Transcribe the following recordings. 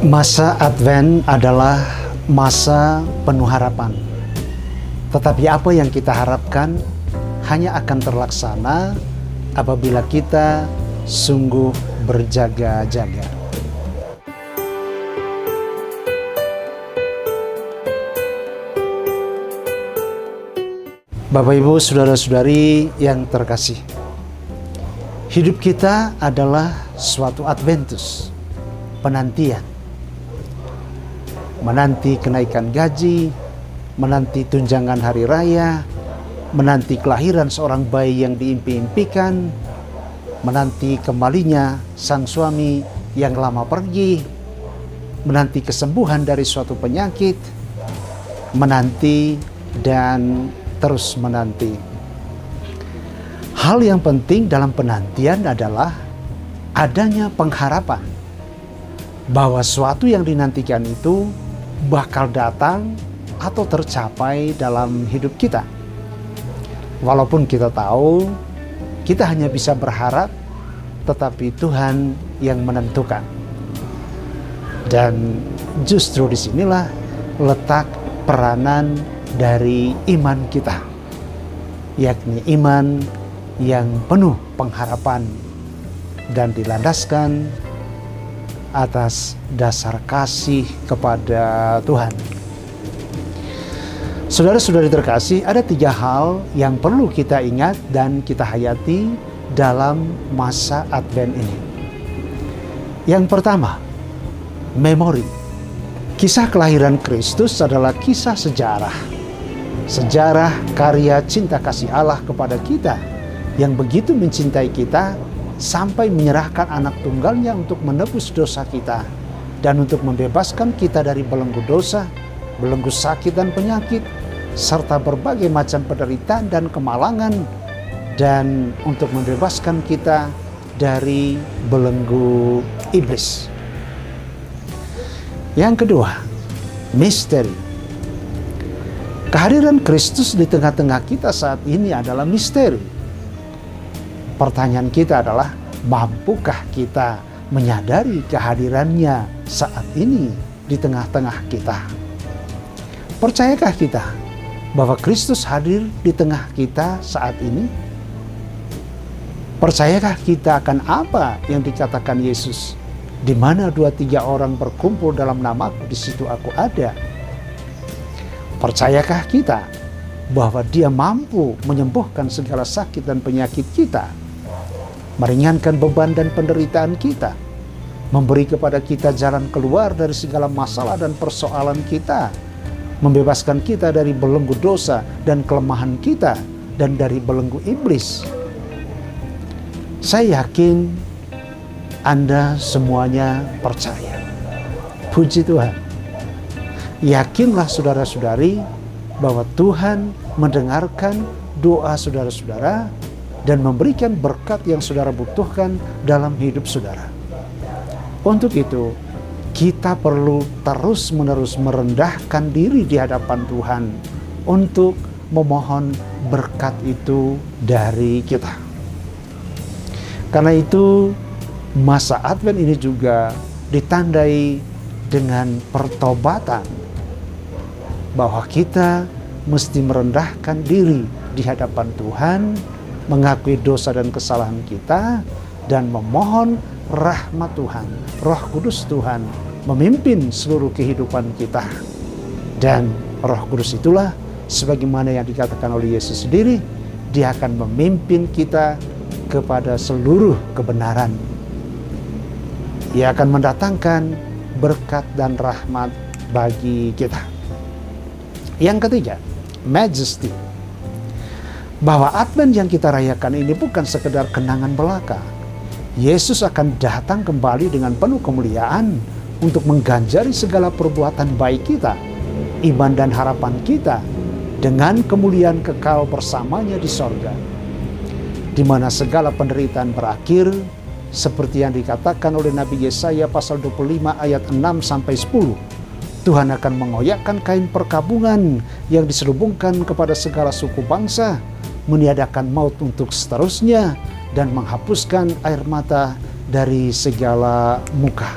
Masa Advent adalah masa penuh harapan. Tetapi apa yang kita harapkan hanya akan terlaksana apabila kita sungguh berjaga-jaga. Bapak, Ibu, saudara-saudari yang terkasih, hidup kita adalah suatu Adventus, penantian. Menanti kenaikan gaji, menanti tunjangan hari raya, menanti kelahiran seorang bayi yang diimpi-impikan, menanti kembalinya sang suami yang lama pergi, menanti kesembuhan dari suatu penyakit, menanti dan terus menanti. Hal yang penting dalam penantian adalah adanya pengharapan bahwa suatu yang dinantikan itu bakal datang atau tercapai dalam hidup kita. Walaupun kita tahu kita hanya bisa berharap, tetapi Tuhan yang menentukan. Dan justru disinilah letak peranan dari iman kita, yakni iman yang penuh pengharapan dan dilandaskan atas dasar kasih kepada Tuhan. Saudara-saudari terkasih, ada 3 hal yang perlu kita ingat dan kita hayati dalam masa Advent ini. Yang pertama, memori. Kisah kelahiran Kristus adalah kisah sejarah. Sejarah karya cinta kasih Allah kepada kita yang begitu mencintai kita sampai menyerahkan anak tunggalnya untuk menebus dosa kita dan untuk membebaskan kita dari belenggu dosa, belenggu sakit dan penyakit, serta berbagai macam penderitaan dan kemalangan, dan untuk membebaskan kita dari belenggu iblis. Yang kedua, misteri. Kehadiran Kristus di tengah-tengah kita saat ini adalah misteri. Pertanyaan kita adalah, mampukah kita menyadari kehadirannya saat ini di tengah-tengah kita? Percayakah kita bahwa Kristus hadir di tengah kita saat ini? Percayakah kita akan apa yang dikatakan Yesus? Di mana 2-3 orang berkumpul dalam namaku, di situ aku ada. Percayakah kita bahwa Dia mampu menyembuhkan segala sakit dan penyakit kita, meringankan beban dan penderitaan kita, memberi kepada kita jalan keluar dari segala masalah dan persoalan kita, membebaskan kita dari belenggu dosa dan kelemahan kita, dan dari belenggu iblis? Saya yakin Anda semuanya percaya. Puji Tuhan. Yakinlah saudara-saudari bahwa Tuhan mendengarkan doa saudara-saudara dan memberikan berkat yang saudara butuhkan dalam hidup saudara. Untuk itu, kita perlu terus-menerus merendahkan diri di hadapan Tuhan untuk memohon berkat itu dari kita. Karena itu, masa Advent ini juga ditandai dengan pertobatan, bahwa kita mesti merendahkan diri di hadapan Tuhan, mengakui dosa dan kesalahan kita, dan memohon rahmat Tuhan, Roh Kudus Tuhan memimpin seluruh kehidupan kita. Dan Roh Kudus itulah, sebagaimana yang dikatakan oleh Yesus sendiri, Dia akan memimpin kita kepada seluruh kebenaran. Ia akan mendatangkan berkat dan rahmat bagi kita. Yang ketiga, majesty. Bahwa Advent yang kita rayakan ini bukan sekedar kenangan belaka. Yesus akan datang kembali dengan penuh kemuliaan untuk mengganjari segala perbuatan baik kita, iman dan harapan kita, dengan kemuliaan kekal bersamanya di sorga, di mana segala penderitaan berakhir, seperti yang dikatakan oleh Nabi Yesaya pasal 25 ayat 6-10. Tuhan akan mengoyakkan kain perkabungan yang diselubungkan kepada segala suku bangsa, meniadakan maut untuk seterusnya, dan menghapuskan air mata dari segala muka.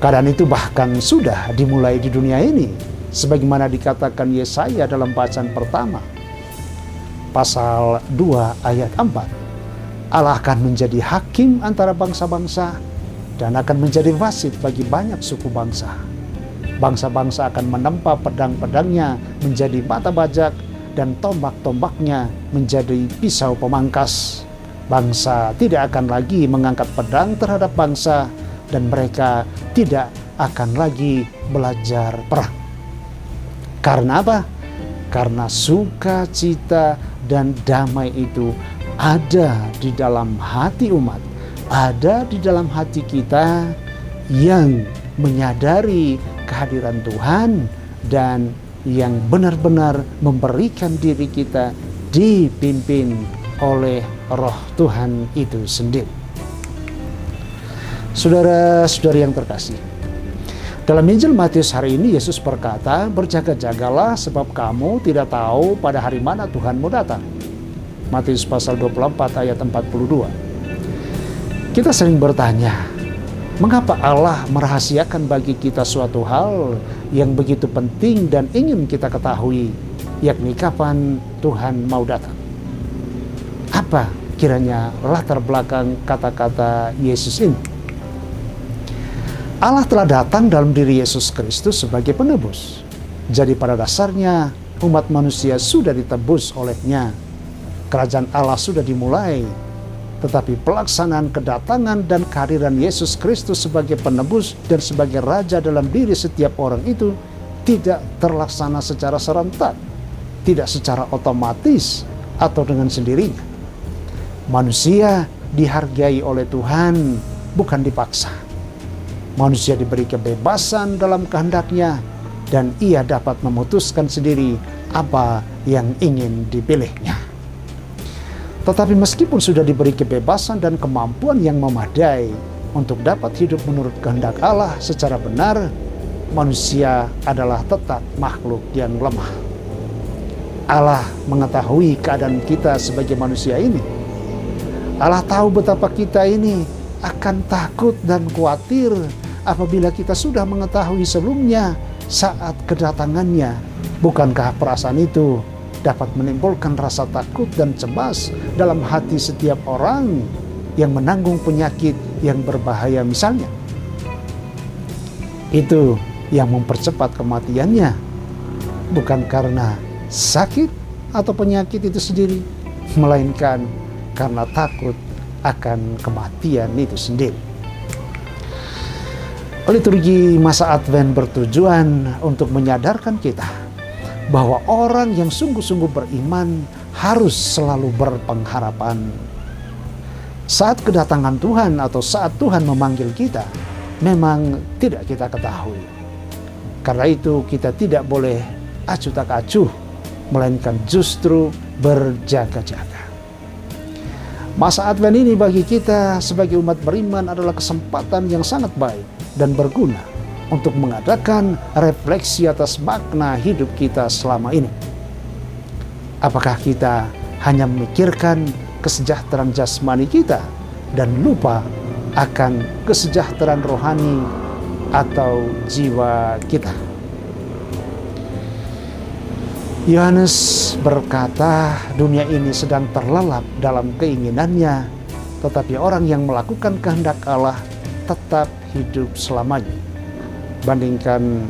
Keadaan itu bahkan sudah dimulai di dunia ini, sebagaimana dikatakan Yesaya dalam bacaan pertama, pasal 2 ayat 4. Allah akan menjadi hakim antara bangsa-bangsa dan akan menjadi wasit bagi banyak suku bangsa. Bangsa-bangsa akan menempa pedang-pedangnya menjadi mata bajak dan tombak-tombaknya menjadi pisau pemangkas. Bangsa tidak akan lagi mengangkat pedang terhadap bangsa dan mereka tidak akan lagi belajar perang. Karena apa? Karena sukacita dan damai itu ada di dalam hati umat, ada di dalam hati kita yang menyadari kehadiran Tuhan dan yang benar-benar memberikan diri kita dipimpin oleh Roh Tuhan itu sendiri. Saudara-saudari yang terkasih, dalam Injil Matius hari ini Yesus berkata, "Berjaga-jagalah sebab kamu tidak tahu pada hari mana Tuhanmu datang." Matius pasal 24 ayat 42. Kita sering bertanya, mengapa Allah merahasiakan bagi kita suatu hal yang begitu penting dan ingin kita ketahui, yakni kapan Tuhan mau datang? Apa kiranya latar belakang kata-kata Yesus ini? Allah telah datang dalam diri Yesus Kristus sebagai penebus. Jadi pada dasarnya umat manusia sudah ditebus olehnya. Kerajaan Allah sudah dimulai, tetapi pelaksanaan kedatangan dan kehadiran Yesus Kristus sebagai penebus dan sebagai raja dalam diri setiap orang itu tidak terlaksana secara serentak, tidak secara otomatis atau dengan sendirinya. Manusia dihargai oleh Tuhan, bukan dipaksa. Manusia diberi kebebasan dalam kehendaknya dan ia dapat memutuskan sendiri apa yang ingin dipilihnya. Tetapi meskipun sudah diberi kebebasan dan kemampuan yang memadai untuk dapat hidup menurut kehendak Allah secara benar, manusia adalah tetap makhluk yang lemah. Allah mengetahui keadaan kita sebagai manusia ini. Allah tahu betapa kita ini akan takut dan khawatir apabila kita sudah mengetahui sebelumnya saat kedatangannya. Bukankah perasaan itu dapat menimbulkan rasa takut dan cemas dalam hati setiap orang yang menanggung penyakit yang berbahaya misalnya? Itu yang mempercepat kematiannya, bukan karena sakit atau penyakit itu sendiri, melainkan karena takut akan kematian itu sendiri. Liturgi masa Advent bertujuan untuk menyadarkan kita bahwa orang yang sungguh-sungguh beriman harus selalu berpengharapan. Saat kedatangan Tuhan atau saat Tuhan memanggil kita, memang tidak kita ketahui. Karena itu kita tidak boleh acuh tak acuh, melainkan justru berjaga-jaga. Masa Advent ini bagi kita sebagai umat beriman adalah kesempatan yang sangat baik dan berguna untuk mengadakan refleksi atas makna hidup kita selama ini. Apakah kita hanya memikirkan kesejahteraan jasmani kita dan lupa akan kesejahteraan rohani atau jiwa kita? Yohanes berkata, dunia ini sedang terlelap dalam keinginannya, tetapi orang yang melakukan kehendak Allah tetap hidup selamanya. Bandingkan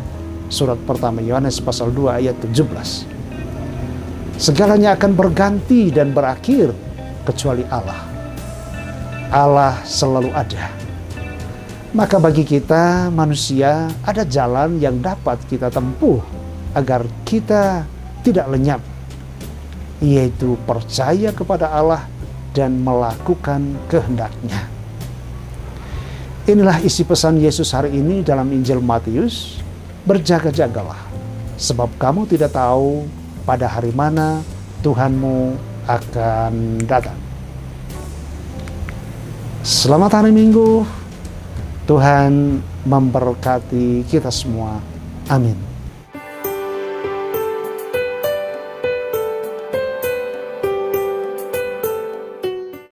surat pertama Yohanes pasal 2 ayat 17. Segalanya akan berganti dan berakhir kecuali Allah. Allah selalu ada. Maka bagi kita manusia ada jalan yang dapat kita tempuh agar kita tidak lenyap, yaitu percaya kepada Allah dan melakukan kehendak-Nya. Inilah isi pesan Yesus hari ini dalam Injil Matius. Berjaga-jagalah, sebab kamu tidak tahu pada hari mana Tuhanmu akan datang. Selamat hari Minggu. Tuhan memberkati kita semua. Amin.